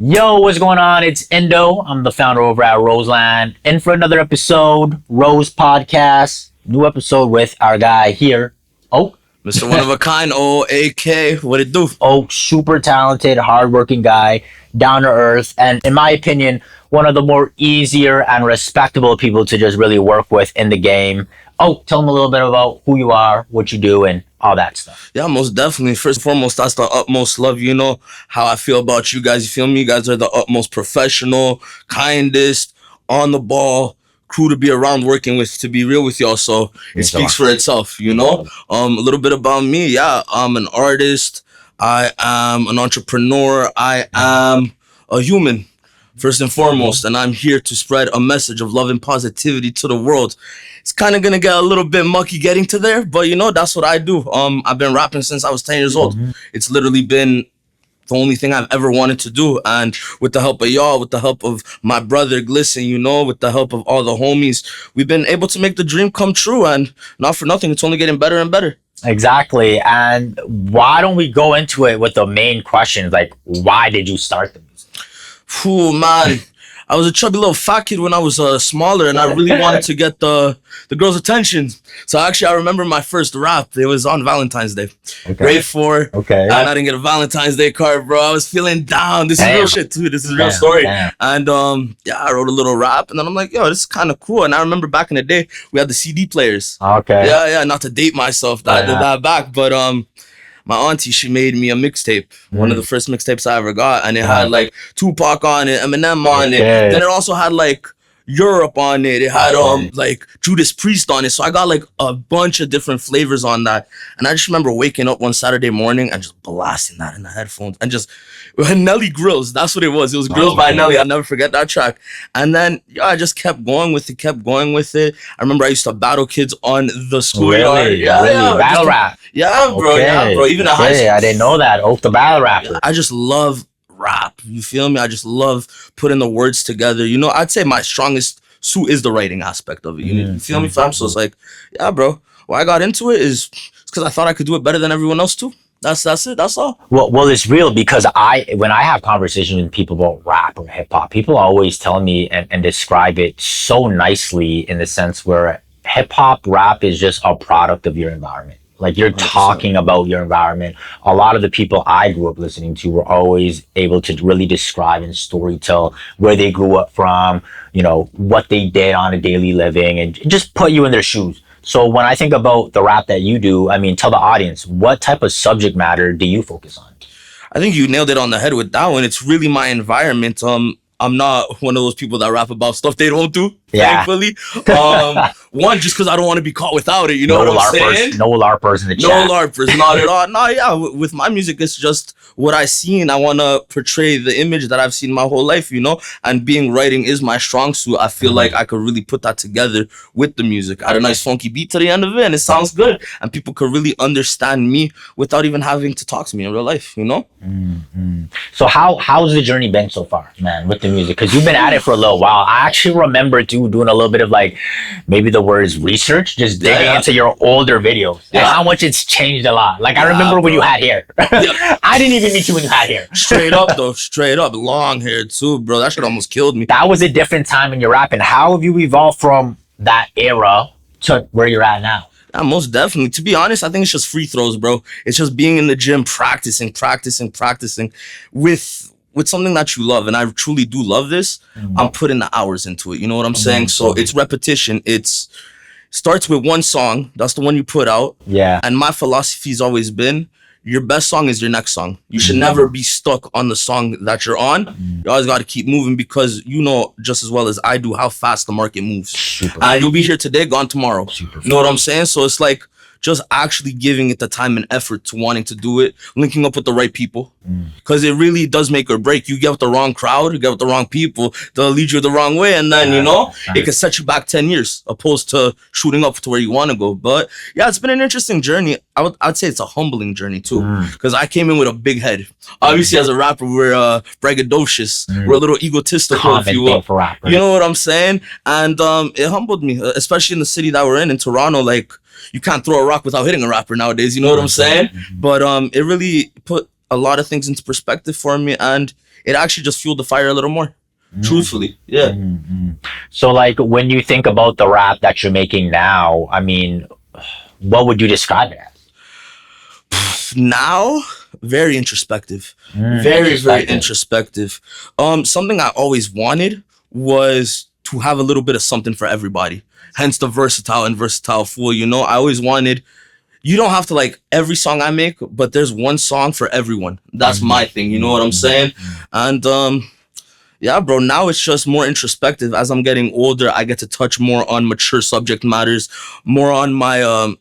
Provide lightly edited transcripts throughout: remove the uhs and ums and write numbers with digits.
Yo, what's going on? It's Indo. I'm the founder over at Rhozeland. In for another episode, Rhoze Podcast. New episode with our guy here, Ooak. Mr. One of a Kind, O-A-K. What it do? Ooak, super talented, hardworking guy, down to earth, and in my opinion, one of the more easier and respectable people to just really work with in the game. Ooak, tell them a little bit about who you are, what you do, and all that stuff. Yeah, most definitely. First and foremost, that's the utmost love. You know how I feel about you guys. You feel me? You guys are the utmost professional, kindest, on the ball crew to be around working with, to be real with y'all. So it speaks for itself, you know? A little bit about me. Yeah, I'm an artist. I am an entrepreneur. I am a human, first and foremost. And I'm here to spread a message of love and positivity to the world. It's kind of going to get a little bit mucky getting to there, but you know, that's what I do. I've been rapping since I was 10 years old. It's literally been the only thing I've ever wanted to do. And with the help of y'all, with the help of my brother Glisten, you know, with the help of all the homies, we've been able to make the dream come true. And not for nothing, it's only getting better and better. Exactly. And why don't we go into it with the main questions? Like, why did you start the music? Phew, man. I was a chubby little fat kid when I was smaller, and I really wanted to get the girls' attention. So actually, I remember my first rap. It was on Valentine's Day, grade 4. Okay. And I didn't get a Valentine's Day card, bro. I was feeling down. This is real shit too. This is a real story. Damn. And yeah, I wrote a little rap, and then I'm like, yo, this is kind of cool. And I remember back in the day, we had the CD players. Okay. Yeah. Not to date myself, that I did that back, but my auntie, she made me a mixtape, one of the first mixtapes I ever got, and it had like Tupac on it, Eminem on it. Then it also had like Europe on it. It had like Judas Priest on it. So I got like a bunch of different flavors on that. And I just remember waking up one Saturday morning and just blasting that in the headphones and just Nelly Grills. That's what it was. It was Grills by Nelly. I'll never forget that track. And then I just kept going with it. I remember I used to battle kids on the schoolyard. Really? Battle rap. Yeah, bro. Even in high school. I didn't know that. Ooak, the battle rapper. I just love rap. You feel me? I just love putting the words together. You know, I'd say my strongest suit is the writing aspect of it. You feel me, fam? So it's like, yeah, bro. Why I got into it is because I thought I could do it better than everyone else too. That's it. That's all. Well, it's real because when I have conversations with people about rap or hip hop, people always tell me and describe it so nicely in the sense where hip hop rap is just a product of your environment. Like you're 100%. Talking about your environment. A lot of the people I grew up listening to were always able to really describe and storytell where they grew up from, you know, what they did on a daily living and just put you in their shoes. So when I think about the rap that you do, I mean, tell the audience, what type of subject matter do you focus on? I think you nailed it on the head with that one. It's really my environment. I'm not one of those people that rap about stuff they don't do, thankfully. One, just because I don't want to be caught without it, you know what I'm saying? No LARPers in the chat. No LARPers, not at all. No, yeah, with my music, it's just what I seen. I want to portray the image that I've seen my whole life, you know? And writing is my strong suit. I feel like I could really put that together with the music. I had a nice funky beat to the end of it, and it sounds good. And people could really understand me without even having to talk to me in real life, you know? So how's the journey been so far, man, with the music? Because you've been at it for a little while. I actually remember doing a little bit of like, maybe the words research, just digging into your older videos. And how much it's changed a lot. Like I remember when you had hair. I didn't even meet you when you had hair. Straight up though, straight up. Long hair too, bro. That shit almost killed me. That was a different time in your rapping. How have you evolved from that era to where you're at now? Yeah, most definitely. To be honest, I think it's just free throws, bro. It's just being in the gym, practicing with something that you love. And I truly do love this. I'm putting the hours into it. You know what I'm saying? So it's repetition. It's starts with one song. That's the one you put out. Yeah. And my philosophy's always been, your best song is your next song. You should never be stuck on the song that you're on. You always got to keep moving because you know just as well as I do how fast the market moves. And you'll be here today, gone tomorrow. You know what I'm saying? So it's like just actually giving it the time and effort to wanting to do it, linking up with the right people. Because it really does make or break. You get with the wrong crowd, you get with the wrong people, they'll lead you the wrong way. And then, you know, it can set you back 10 years opposed to shooting up to where you want to go. But yeah, it's been an interesting journey. I'd say it's a humbling journey too. Because I came in with a big head. Obviously, as a rapper, we're braggadocious. We're a little egotistical, if you will. You know what I'm saying? And it humbled me, especially in the city that we're in Toronto. Like, you can't throw a rock without hitting a rapper nowadays. You know what I'm saying? But it really put a lot of things into perspective for me, and it actually just fueled the fire a little more. Truthfully, yeah. So, like, when you think about the rap that you're making now, I mean, what would you describe it as? Now, very introspective. Very introspective. Something I always wanted was to have a little bit of something for everybody. Hence the versatile and versatile fool. You know, I always wanted, you don't have to like every song I make, but there's one song for everyone. That's my thing. You know what I'm saying? And yeah, bro, now it's just more introspective. As I'm getting older, I get to touch more on mature subject matters, more on my,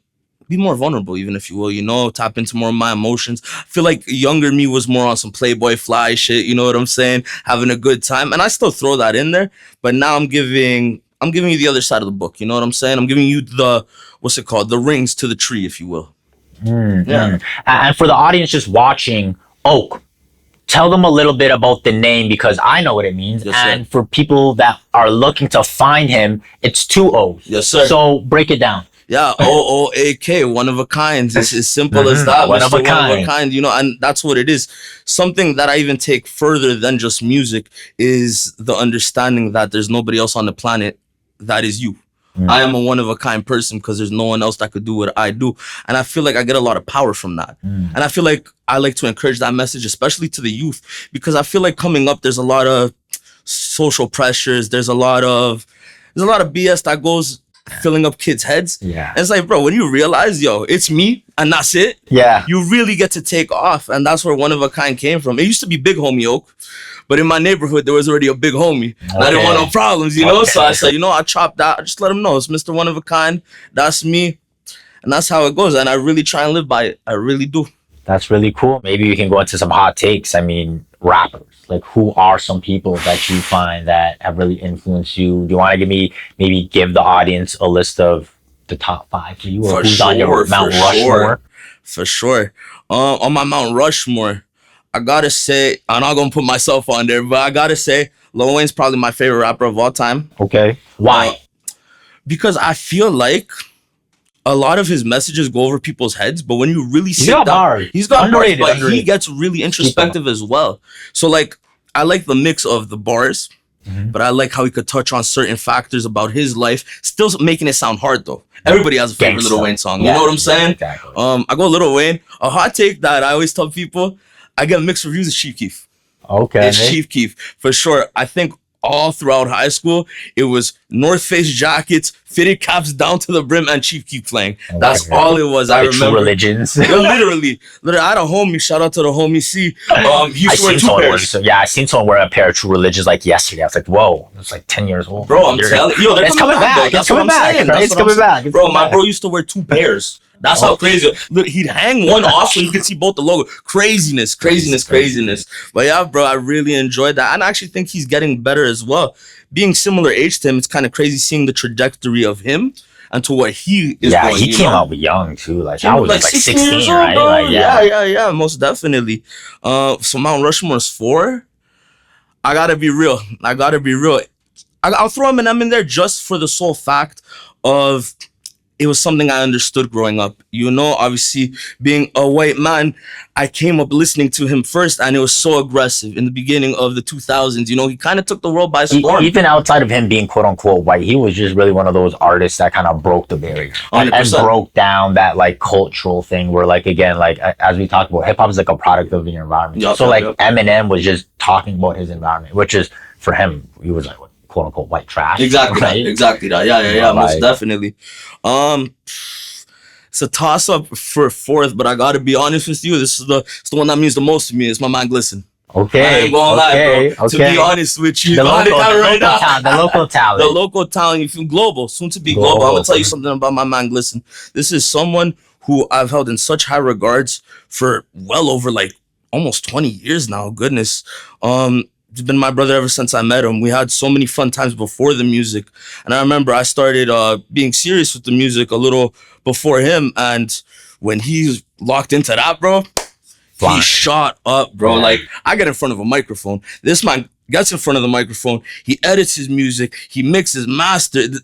be more vulnerable, even if you will, you know, tap into more of my emotions. I feel like younger me was more on some Playboy fly shit, you know what I'm saying? Having a good time. And I still throw that in there, but now I'm giving you the other side of the book, you know what I'm saying? I'm giving you the, what's it called? The rings to the tree, if you will. Yeah. And for the audience just watching, Ooak, tell them a little bit about the name, because I know what it means. Yes, and sir. for people that are looking to find him, it's 2 O's. Yes, sir. So break it down. Yeah, OOAK, one of a kind. It's as simple as that. One of a kind, you know, and that's what it is. Something that I even take further than just music is the understanding that there's nobody else on the planet that is you. I am a one of a kind person because there's no one else that could do what I do. And I feel like I get a lot of power from that. And I feel like I like to encourage that message, especially to the youth, because I feel like coming up, there's a lot of social pressures. There's a lot of BS that goes filling up kids' heads. Yeah. And it's like, bro, when you realize, yo, it's me and that's it. Yeah. You really get to take off. And that's where one of a kind came from. It used to be Big Homie Ooak, but in my neighborhood, there was already a big homie. And I didn't want no problems, you know? So I said, you know, I chopped that. I just let him know it's Mr. One of a Kind. That's me. And that's how it goes. And I really try and live by it. I really do. That's really cool. Maybe we can go into some hot takes. I mean, rappers. Like, who are some people that you find that have really influenced you? Do you want to give the audience a list of the top 5 for you, or For who's sure, on your Mount Rushmore? For sure. On my Mount Rushmore, I gotta say, I'm not gonna put myself on there, but I gotta say, Lil Wayne's probably my favorite rapper of all time. Okay. Why? Because I feel like a lot of his messages go over people's heads, but when you really sit down, he's got bars, but he gets really introspective as well. So like, I like the mix of the bars, but I like how he could touch on certain factors about his life, still making it sound hard though. Everybody has a favorite Lil Wayne song, you know what I'm saying? Exactly. I go Lil Wayne. A hot take that I always tell people, I get mixed reviews of Chief Keef. Okay. It's Chief Keef, for sure. I think all throughout high school, it was North Face jackets, fitted caps down to the brim, and Chief Keef playing. That's all it was. I remember. True Religions. literally, I had a homie. Shout out to the homie C. He used to wear 2 pairs. I seen someone wear a pair of True Religions like yesterday. I was like, whoa, it's like 10 years old. Bro, I'm telling you, it's coming back. It's coming back. It's coming back. Bro, my bro used to wear 2 pairs. That's how crazy. Look, he'd hang one off so you could see both the logo. Craziness. But yeah, bro, I really enjoyed that. And I actually think he's getting better as well. Being similar age to him, it's kind of crazy seeing the trajectory of him and to what he is going. Yeah, he came out young too. Like, I was like 16, right? Like, yeah, most definitely. So Mount Rushmore's 4. I gotta be real. I'll throw Eminem in there just for the sole fact of it was something I understood growing up. You know, obviously, being a white man, I came up listening to him first, and it was so aggressive in the beginning of the 2000s. You know, he kind of took the world by storm. Even outside of him being quote-unquote white, he was just really one of those artists that kind of broke the barrier. And broke down that, like, cultural thing where, like, again, like, as we talked about, hip-hop is like a product of the environment. Eminem was just talking about his environment, which is, for him, he was like, quote unquote white trash. Exactly that. Yeah, most definitely. It's a toss up for 4th, but I gotta be honest with you. It's the one that means the most to me. It's my man Glisten. Okay. I ain't gonna lie, bro. To be honest with you, the local talent. You feel global, soon to be global. I'm gonna tell you something about my man Glisten. This is someone who I've held in such high regards for well over like almost 20 years now. Goodness. He's been my brother ever since I met him. We had so many fun times before the music. And I remember I started being serious with the music a little before him. And when he locked into that, bro, he shot up, bro. Yeah. Like, I get in front of a microphone. This man gets in front of the microphone. He edits his music. He mixes, masters.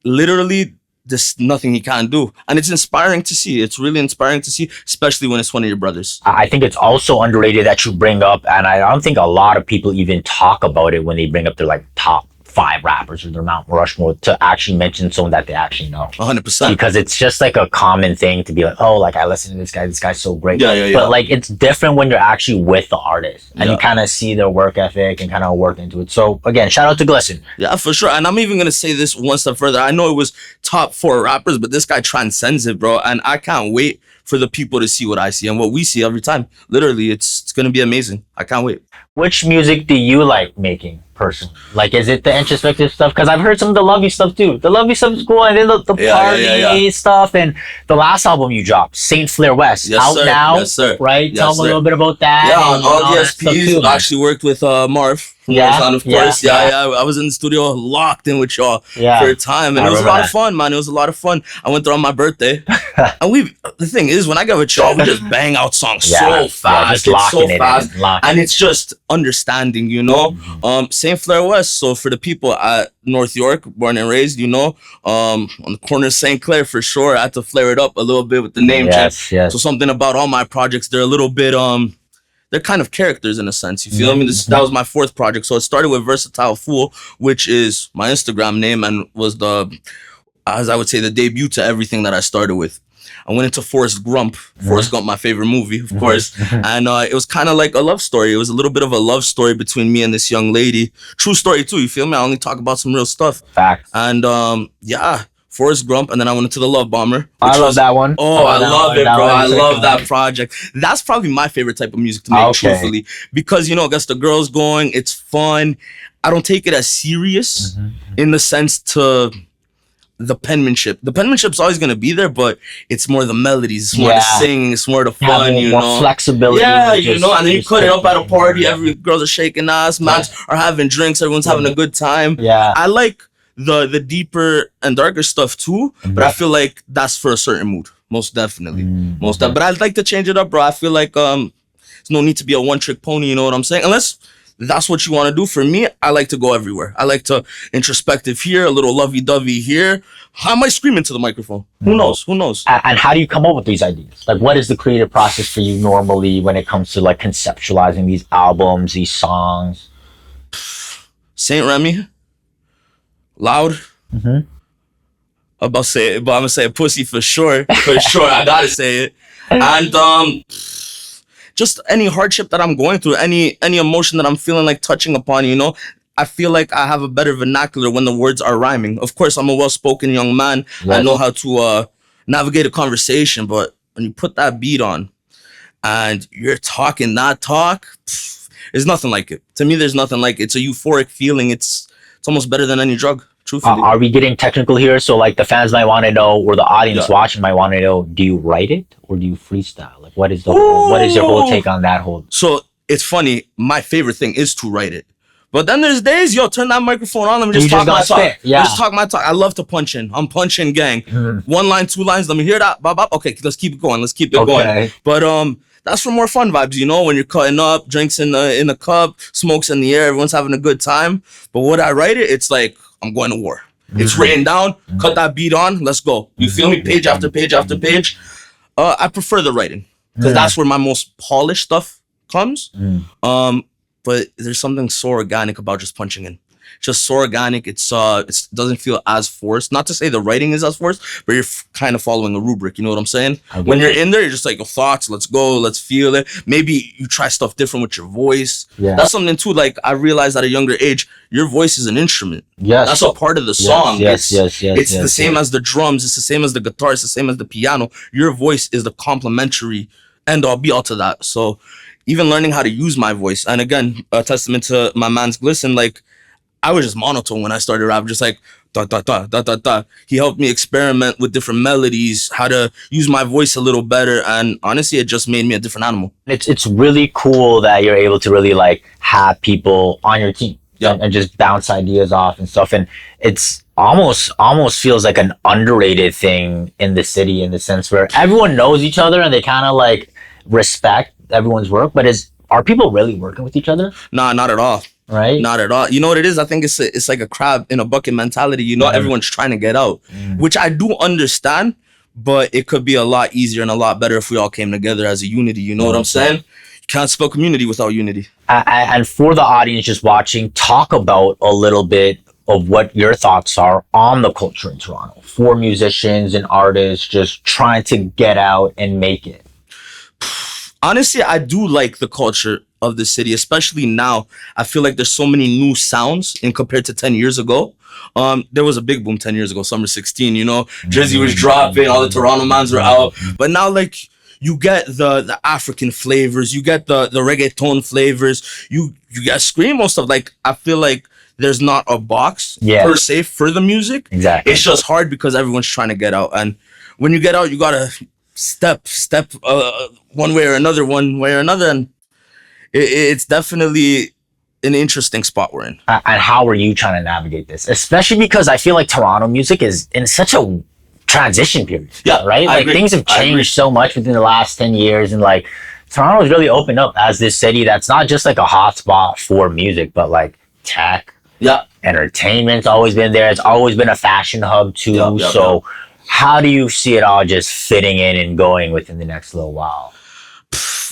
Literally, there's nothing he can't do. And it's inspiring to see. It's really inspiring to see, especially when it's one of your brothers. I think it's also underrated that you bring up, and I don't think a lot of people even talk about it when they bring up their like top 5 rappers or their Mount Rushmore, to actually mention someone that they actually know. 100%. Because it's just like a common thing to be like, oh, like I listen to this guy's so great. Yeah. But like it's different when you're actually with the artist and you kind of see their work ethic and kind of work into it. So again, shout out to Glisten. Yeah, for sure. And I'm even going to say this one step further. I know it was top 4 rappers, but this guy transcends it, bro. And I can't wait for the people to see what I see and what we see every time. Literally, it's going to be amazing. I can't wait. Which music do you like making personally? Like, is it the introspective stuff? Because I've heard some of the lovey stuff too. The lovey stuff is cool, and then the party stuff. And the last album you dropped, Saint Flair West, out now. Yes, sir. Right? Yes, Tell me a little bit about that. Yeah, on all the SPs. I actually worked with Marv. Rhozeland, of course. I was in the studio locked in with y'all for a time, and it was a lot of fun, man. It was a lot of fun. I went there on my birthday, and the thing is, when I get with y'all, we just bang out songs so fast, and it's just understanding, you know. Saint Flair West. So for the people at North York, born and raised, you know, on the corner of St. Clair for sure. I had to flare it up a little bit with the name change. Yes. So something about all my projects, they're a little bit they're kind of characters in a sense. You feel me? That was my 4th project. So it started with Versatile Fool, which is my Instagram name and was as I would say, the debut to everything that I started with. I went into Forrest Gump. Forrest Gump, my favorite movie, of course. And it was kind of like a love story. It was a little bit of a love story between me and this young lady. True story too, you feel me? I only talk about some real stuff. Facts. And Forrest Gump, and then I went into The Love Bomber. I love that one. Oh, I love it, bro. I love that project. That's probably my favorite type of music to make, truthfully. Because, you know, it gets the girls going. It's fun. I don't take it as serious in the sense to the penmanship. The penmanship's always going to be there, but it's more the melodies. It's more the singing. It's more the fun, you know. More flexibility. Yeah, you know, and then you cut it up at a party. Every girls are shaking ass. Mans are having drinks. Everyone's having a good time. Yeah. I like the deeper and darker stuff too, but I feel like that's for a certain mood, most definitely. But I'd like to change it up, bro. I feel like there's no need to be a one-trick pony, you know what I'm saying? Unless that's what you want to do. For me, I like to go everywhere. I like to introspective here, a little lovey-dovey here. I might scream into the microphone. Who knows? And how do you come up with these ideas? Like, what is the creative process for you normally when it comes to like conceptualizing these albums, these songs? Saint Remy. Loud. I'm about to say it, but I'm gonna say pussy for sure. For sure, I gotta say it. And just any hardship that I'm going through, any emotion that I'm feeling like touching upon, you know, I feel like I have a better vernacular when the words are rhyming. Of course, I'm a well-spoken young man. Yes. I know how to navigate a conversation, but when you put that beat on and you're talking that talk, there's nothing like it. To me, there's nothing like it. It's a euphoric feeling. It's almost better than any drug, truthfully. Are we getting technical here? So like the fans might want to know, or the audience watching might want to know, do you write it or do you freestyle? Like what is your whole take on that whole? So it's funny. My favorite thing is to write it. But then there's days, turn that microphone on. Let me just talk my talk. Yeah. Just talk my talk. I love to punch in. I'm punching gang. 1 line, 2 lines. Let me hear that. Bop, bop. Okay, let's keep it going. Going. But that's for more fun vibes, you know, when you're cutting up, drinks in the cup, smokes in the air, everyone's having a good time. But when I write it, it's like I'm going to war. It's written down, cut that beat on, let's go. You feel me? Page after page after page. I prefer the writing because that's where my most polished stuff comes. But there's something so organic about just punching in. Just so organic. It doesn't feel as forced. Not to say the writing is as forced, but you're kind of following a rubric. You know what I'm saying? When you're in there, you're just like, your thoughts, let's go, let's feel it. Maybe you try stuff different with your voice. Yeah. That's something too, like I realized at a younger age, your voice is an instrument. Yes. That's a part of the song. Yes. It's the same as the drums. It's the same as the guitar. It's the same as the piano. Your voice is the complementary end all be all to that. So even learning how to use my voice, and again, a testament to my man's Glisten, like, I was just monotone when I started rap, just like da da da da da da. He helped me experiment with different melodies, how to use my voice a little better, and honestly, it just made me a different animal. It's really cool that you're able to really like have people on your team and just bounce ideas off and stuff, and it's almost feels like an underrated thing in the city in the sense where everyone knows each other and they kind of like respect everyone's work, but are people really working with each other? Nah, not at all. right? Not at all. You know what it is? I think it's like a crab in a bucket mentality. You know, everyone's trying to get out, which I do understand, but it could be a lot easier and a lot better if we all came together as a unity. You know what I'm saying? You can't spell community without unity. And for the audience just watching, talk about a little bit of what your thoughts are on the culture in Toronto for musicians and artists just trying to get out and make it. Honestly, I do like the culture of the city, especially now. I feel like there's so many new sounds in compared to 10 years ago. There was a big boom 10 years ago, summer 16, you know, Jersey was dropping, all the Toronto mans were out. But now, like, you get the African flavors, you get the reggaeton flavors, you get screamo stuff. Like, I feel like there's not a box per se for the music. Exactly. It's just hard because everyone's trying to get out. And when you get out, you gotta step one way or another, and it's definitely an interesting spot we're in. And how are you trying to navigate this? Especially because I feel like Toronto music is in such a transition period. Yeah, right? Like things have changed so much within the last 10 years, and like Toronto's really opened up as this city that's not just like a hotspot for music, but like tech. Yeah. Entertainment's always been there. It's always been a fashion hub too. So how do you see it all just fitting in and going within the next little while?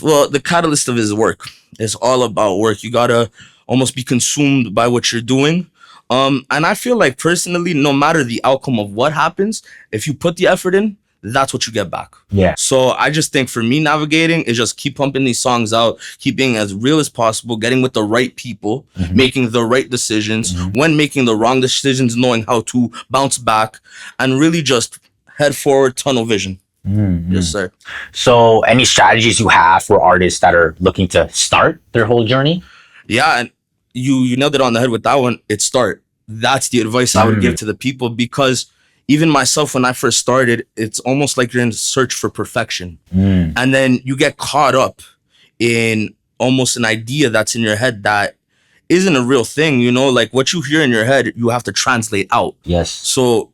Well, the catalyst of it is work. It's all about work. You gotta almost be consumed by what you're doing. And I feel like personally, no matter the outcome of what happens, if you put the effort in, that's what you get back. Yeah. So I just think for me, navigating is just keep pumping these songs out, keep being as real as possible, getting with the right people, making the right decisions, when making the wrong decisions, knowing how to bounce back, and really just head forward, tunnel vision. Yes, sir. So any strategies you have for artists that are looking to start their whole journey? Yeah, and you nailed it on the head with that one. It's start. That's the advice I would give to the people, because even myself, when I first started, it's almost like you're in search for perfection. And then you get caught up in almost an idea that's in your head that isn't a real thing, you know? Like what you hear in your head, you have to translate out. Yes. So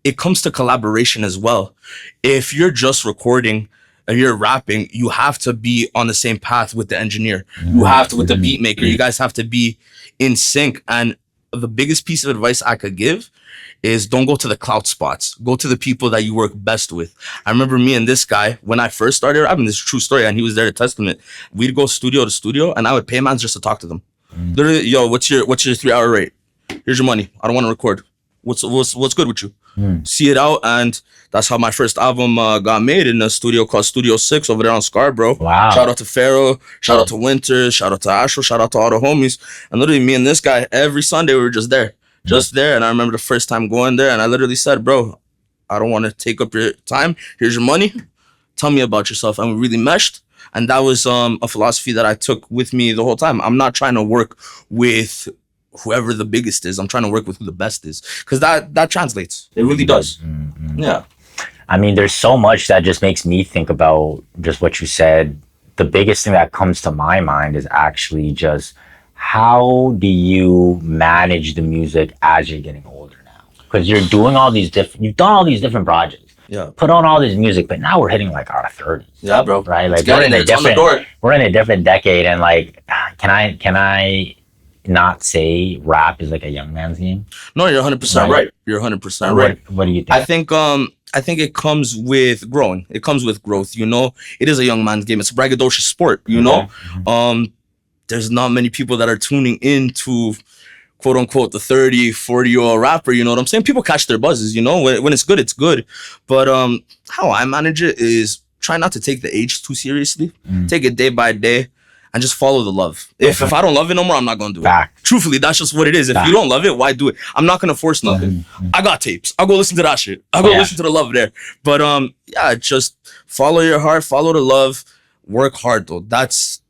it comes to collaboration as well. If you're just recording and you're rapping, you have to be on the same path with the engineer. You have to with the beat maker. You guys have to be in sync. And the biggest piece of advice I could give is don't go to the clout spots. Go to the people that you work best with. I remember me and this guy, when I first started rapping, this is a true story, and he was there to testament. We'd go studio to studio, and I would pay mans just to talk to them. Literally, yo, what's your 3-hour rate? Here's your money. I don't want to record. What's good with you? See it out, and that's how my first album got made, in a studio called Studio 6 over there on Scarborough. Wow. Shout out to Pharaoh, shout out to Winter, shout out to Astro, shout out to all the homies. And literally me and this guy, every Sunday we were just there. And I remember the first time going there, and I literally said, bro, I don't want to take up your time. Here's your money. Tell me about yourself. And we really meshed. And that was a philosophy that I took with me the whole time. I'm not trying to work with whoever the biggest is. I'm trying to work with who the best is, because that translates. It really does. Yeah. I mean, there's so much that just makes me think about just what you said. The biggest thing that comes to my mind is actually just, how do you manage the music as you're getting older now? Because you've done all these different projects. Yeah. Put on all this music, but now we're hitting like our 30s. Yeah, bro. Right? Like we're in a different decade, and like, can I not say rap is like a young man's game? No, you're 100% right. You're 100% right. What do you think? I think it comes with growing. It comes with growth, you know? It is a young man's game. It's a braggadocious sport, you know? There's not many people that are tuning into, quote unquote, the 30, 40-year-old rapper, you know what I'm saying? People catch their buzzes, you know? When it's good, it's good. But how I manage it is try not to take the age too seriously. Take it day by day and just follow the love. If I don't love it no more, I'm not going to do it. Truthfully, that's just what it is. If you don't love it, why do it? I'm not going to force nothing. I got tapes. I'll go listen to that shit. I'll go listen to the love there. But yeah, just follow your heart, follow the love, work hard though. That's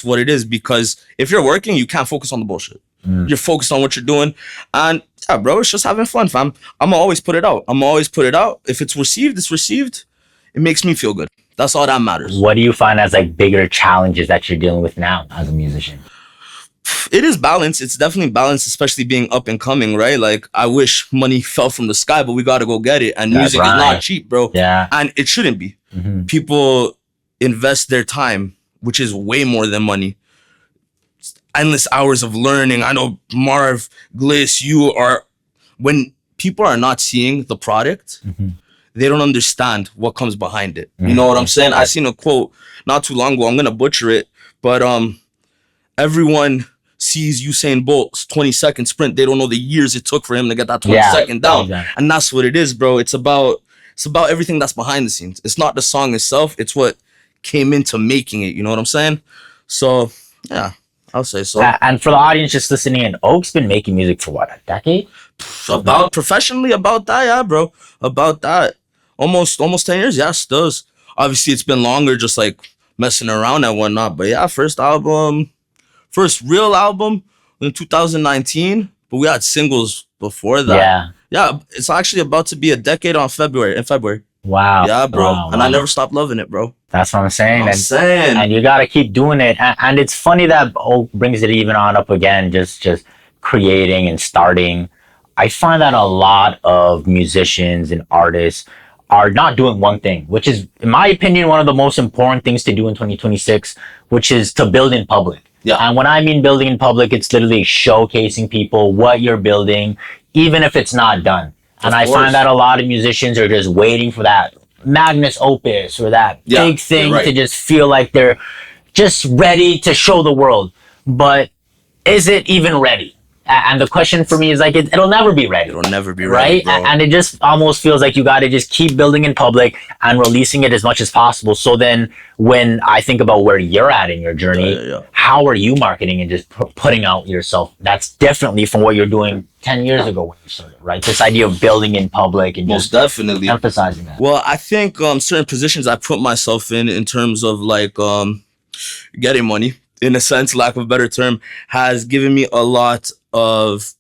what it is, because if you're working, you can't focus on the bullshit. You're focused on what you're doing. And yeah, bro, it's just having fun, fam. I'm gonna always put it out. If it's received, it's received. It makes me feel good. That's all that matters. What do you find as like bigger challenges that you're dealing with now as a musician? It is balance. It's definitely balance, especially being up and coming, right? Like, I wish money fell from the sky, but we got to go get it. And music is not cheap, bro. Yeah. And it shouldn't be. People invest their time, which is way more than money. endless hours of learning. I know Marv, Gliss, you are, when people are not seeing the product, they don't understand what comes behind it. You know what I'm saying? I seen a quote not too long ago. I'm gonna butcher it, but everyone sees Usain Bolt's 20-second sprint. They don't know the years it took for him to get that 20-second down. Exactly. And that's what it is, bro. It's about everything that's behind the scenes. It's not the song itself. It's what came into making it. You know what I'm saying? So yeah, I'll say so. And for the audience just listening in, Oak's been making music for what, a decade? About professionally, about that, yeah, bro. About that. Almost 10 years, yeah, still. Obviously, it's been longer, just like messing around and whatnot. But yeah, first real album in 2019. But we had singles before that. Yeah, it's actually about to be a decade in February. Wow. Yeah, bro. Wow, and I never stopped loving it, bro. That's what I'm saying. And you gotta keep doing it. And it's funny that Oak brings it even on up again, just creating and starting. I find that a lot of musicians and artists are not doing one thing, which is, in my opinion, one of the most important things to do in 2026, which is to build in public. Yeah. And when I mean building in public, it's literally showcasing people what you're building, even if it's not done. And I find that a lot of musicians are just waiting for that magnus opus or that big thing to just feel like they're just ready to show the world. But is it even ready? And the question for me is like, it'll never be ready. It'll never be ready, right? And it just almost feels like you got to just keep building in public and releasing it as much as possible. So then when I think about where you're at in your journey, how are you marketing and just putting out yourself? That's differently from what you're doing 10 years ago when you started, right? This idea of building in public and most definitely emphasizing that. Well, I think certain positions I put myself in terms of like getting money, in a sense, lack of a better term, has given me a lot of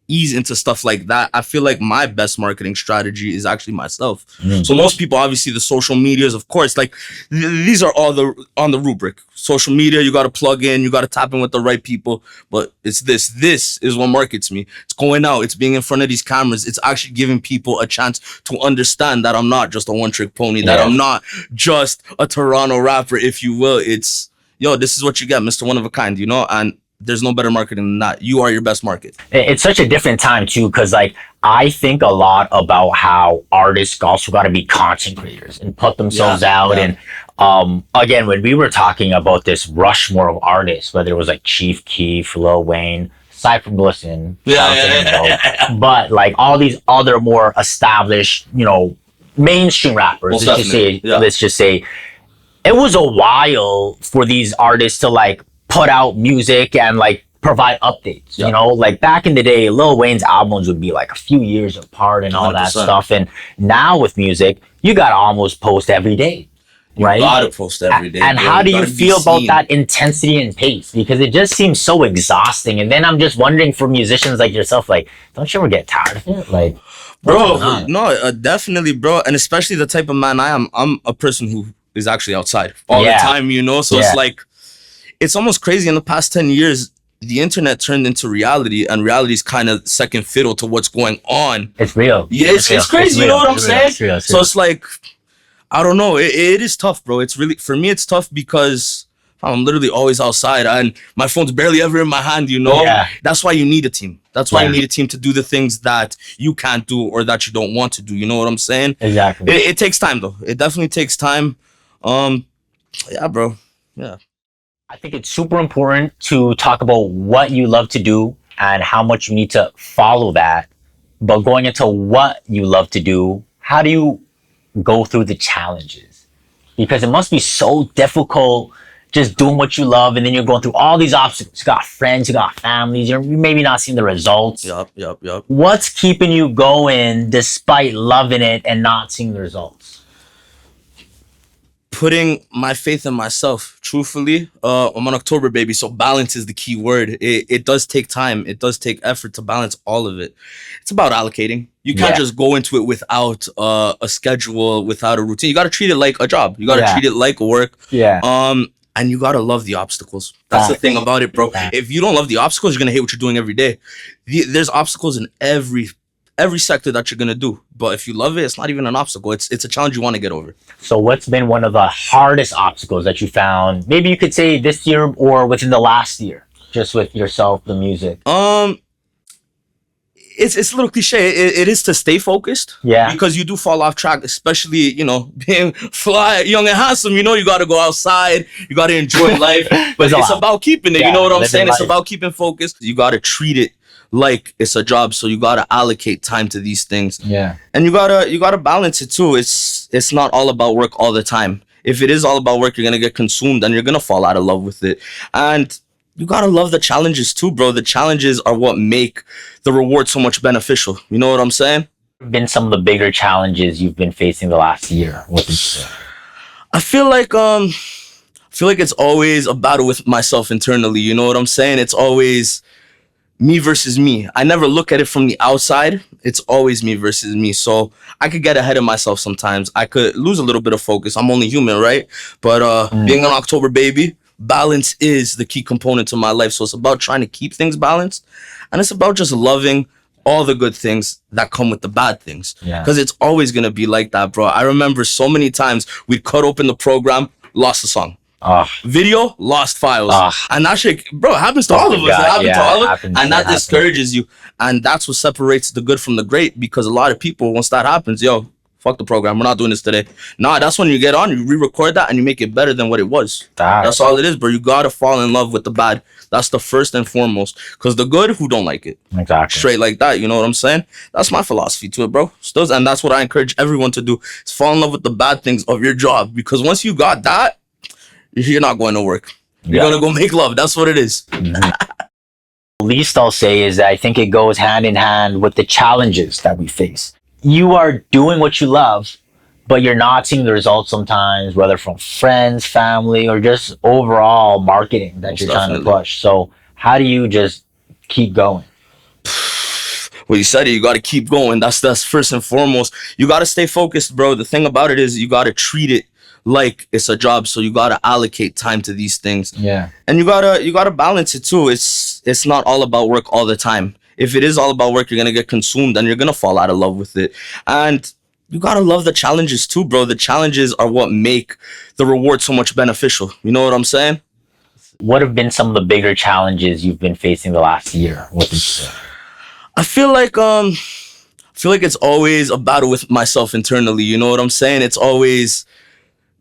ease into stuff like that. I feel like my best marketing strategy is actually myself. So most people, obviously the social medias, of course, like these are all on the rubric. Social media, you got to plug in, you got to tap in with the right people. But it's this is what markets me. It's going out, it's being in front of these cameras. It's actually giving people a chance to understand that I'm not just a one-trick pony, that I'm not just a Toronto rapper, if you will. It's, yo, this is what you get, Mr. One of a Kind, you know? And there's no better marketing than that. You are your best market. It's such a different time too, because like I think a lot about how artists also got to be content creators and put themselves out. And again, when we were talking about this Rushmore of artists, whether it was like Chief Keef, Lil Wayne, aside from Glisten, but like all these other more established, you know, mainstream rappers, let's just say, it was a while for these artists to like put out music and like provide updates, you know, like back in the day, Lil Wayne's albums would be like a few years apart and all 100%. That stuff. And now with music, you got to almost post every day, right? You got to post every day. And how do you feel about that intensity and pace? Because it just seems so exhausting. And then I'm just wondering for musicians like yourself, like, don't you ever get tired of it? Like, bro, no, definitely, bro. And especially the type of man I am. I'm a person who is actually outside all the time, you know? So it's like, it's almost crazy. In the past 10 years, the internet turned into reality, and reality is kind of second fiddle to what's going on. It's real. Yeah, it's crazy. You know what I'm saying? So it's like, I don't know. It is tough, bro. It's really, for me, it's tough because I'm literally always outside and my phone's barely ever in my hand, you know? That's why you need a team. That's why you need a team to do the things that you can't do or that you don't want to do. You know what I'm saying? Exactly. It takes time, though. It definitely takes time. Yeah, bro. Yeah. I think it's super important to talk about what you love to do and how much you need to follow that. But going into what you love to do, how do you go through the challenges? Because it must be so difficult just doing what you love, and then you're going through all these obstacles. You got friends, you got families, you're maybe not seeing the results. Yup. What's keeping you going despite loving it and not seeing the results? Putting my faith in myself, truthfully. I'm an October baby, so balance is the key word. It does take time. It does take effort to balance all of it. It's about allocating. You can't just go into it without a schedule, without a routine. You got to treat it like a job. You got to treat it like work. And you got to love the obstacles. That's the thing about it, bro. If you don't love the obstacles, you're going to hate what you're doing every day. There's obstacles in every sector that you're going to do. But if you love it, it's not even an obstacle. It's a challenge you want to get over. So what's been one of the hardest obstacles that you found, maybe you could say this year or within the last year? just with yourself, the music? It's a little cliche. It is to stay focused. Yeah. Because you do fall off track, especially, you know, being fly, young and handsome, you know, you got to go outside. You got to enjoy life. But it's about keeping it. Yeah, you know what I'm living saying? It's life. about keeping focused. You got to treat it like it's a job. So you got to allocate time to these things. Yeah. And you gotta balance it too. It's not all about work all the time. If it is all about work, you're going to get consumed and you're going to fall out of love with it. And you gotta love the challenges too, bro. The challenges are what make the reward so much beneficial. You know what I'm saying? Been some of the bigger challenges you've been facing the last year? What did you say? I feel like it's always a battle with myself internally. You know what I'm saying? It's always me versus me. I never look at it from the outside. It's always me versus me. So I could get ahead of myself sometimes. I could lose a little bit of focus. I'm only human, right? But being an October baby, balance is the key component to my life. So it's about trying to keep things balanced, and it's about just loving all the good things that come with the bad things. Yeah. Because it's always gonna be like that, bro. I remember so many times we'd cut open the program, lost the song. Video, lost files. And that shit, bro, it happens to all of us. It happens to all of us. And that discourages you. And that's what separates the good from the great, because a lot of people, once that happens, yo, fuck the program. We're not doing this today. Nah, that's when you get on, you re-record that, and you make it better than what it was. That's all it is, bro. You gotta fall in love with the bad. That's the first and foremost. Because the good, who don't like it? Exactly. Straight like that, you know what I'm saying? That's my philosophy to it, bro. Still, and that's what I encourage everyone to do, is fall in love with the bad things of your job. Because once you got that, you're not going to work. You're gonna go make love. That's what it is. Least I'll say is that I think it goes hand in hand with the challenges that we face. You are doing what you love, but you're not seeing the results sometimes, whether from friends, family, or just overall marketing that you're trying to push. So how do you just keep going? Well, you said it, you got to keep going. That's first and foremost. You got to stay focused, bro. The thing about it is you got to treat it like it's a job. So you got to allocate time to these things. Yeah. And you gotta balance it too. It's not all about work all the time. If it is all about work, you're going to get consumed and you're going to fall out of love with it. And you got to love the challenges too, bro. The challenges are what make the reward so much beneficial. You know what I'm saying? What have been some of the bigger challenges you've been facing the last year? What did you say? I feel like it's always a battle with myself internally. You know what I'm saying? It's always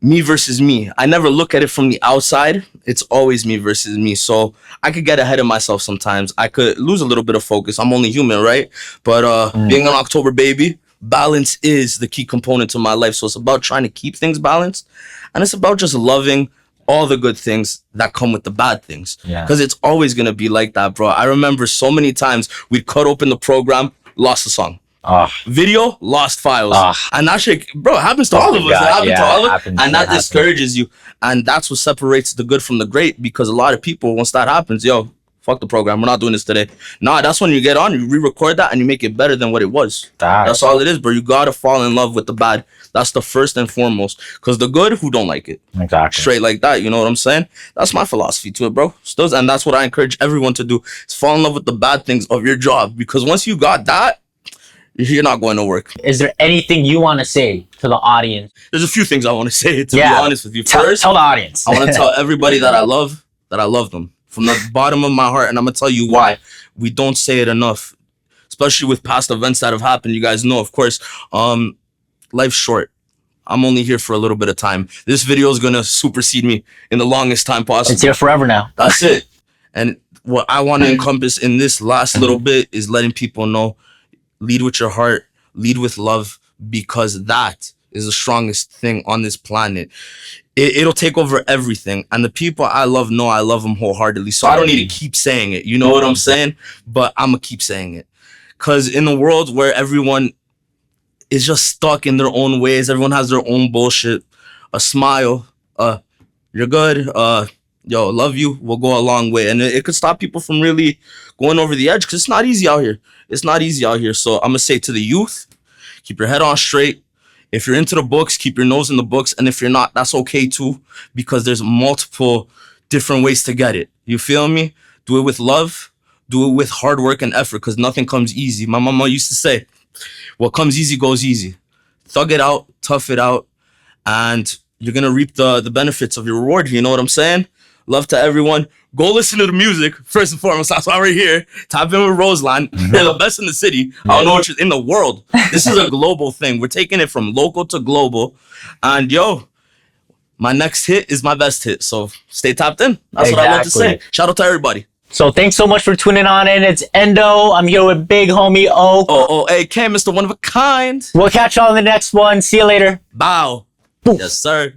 me versus me. I never look at it from the outside. It's always me versus me. So I could get ahead of myself sometimes. I could lose a little bit of focus. I'm only human, right? But being an October baby, balance is the key component to my life. So it's about trying to keep things balanced, and it's about just loving all the good things that come with the bad things. Because it's always gonna be like that, bro. I remember so many times we'd cut open the program, lost the song. Video, lost files. And that shit, bro, it happens to all of us. It happens to all of us. And that discourages you. And that's what separates the good from the great, because a lot of people, once that happens, yo, fuck the program. We're not doing this today. Nah, that's when you get on, you re-record that, and you make it better than what it was. That's all it is, bro. You gotta fall in love with the bad. That's the first and foremost. Because the good, who don't like it? Exactly. Straight like that, you know what I'm saying? That's my philosophy to it, bro. Still, and that's what I encourage everyone to do, is fall in love with the bad things of your job. Because once you got that, you're not going to work. Is there anything you want to say to the audience? There's a few things I want to say, to be honest with you. First, tell the audience. I want to tell everybody that I love them from the bottom of my heart. And I'm going to tell you why. We don't say it enough, especially with past events that have happened. You guys know, of course, life's short. I'm only here for a little bit of time. This video is going to supersede me in the longest time possible. It's here forever now. That's it. And what I want to encompass in this last little bit is letting people know, lead with your heart, lead with love, because that is the strongest thing on this planet. It'll take over everything. And the people I love know I love them wholeheartedly. So I don't need to keep saying it. You know what I'm saying? But I'm going to keep saying it. Because in a world where everyone is just stuck in their own ways, everyone has their own bullshit, a smile, you're good, yo, love you, will go a long way. And it could stop people from really going over the edge, because it's not easy out here. It's not easy out here. So I'm going to say to the youth, keep your head on straight. If you're into the books, keep your nose in the books. And if you're not, that's okay too, because there's multiple different ways to get it. You feel me? Do it with love. Do it with hard work and effort, because nothing comes easy. My mama used to say, what comes easy goes easy. Thug it out, tough it out, and you're going to reap the benefits of your reward. You know what I'm saying? Love to everyone. Go listen to the music first and foremost. That's why we're here. Tap in with Rhozeland. They're the best in the city. I don't know what in the world. This is a global thing. We're taking it from local to global. And yo, my next hit is my best hit. So stay tapped in. That's what I love to say. Shout out to everybody. So thanks so much for tuning on in. It's Endo. I'm here with big homie Ooak. AK, Mr. One of a Kind. We'll catch y'all in the next one. See you later. Bow. Yes, sir.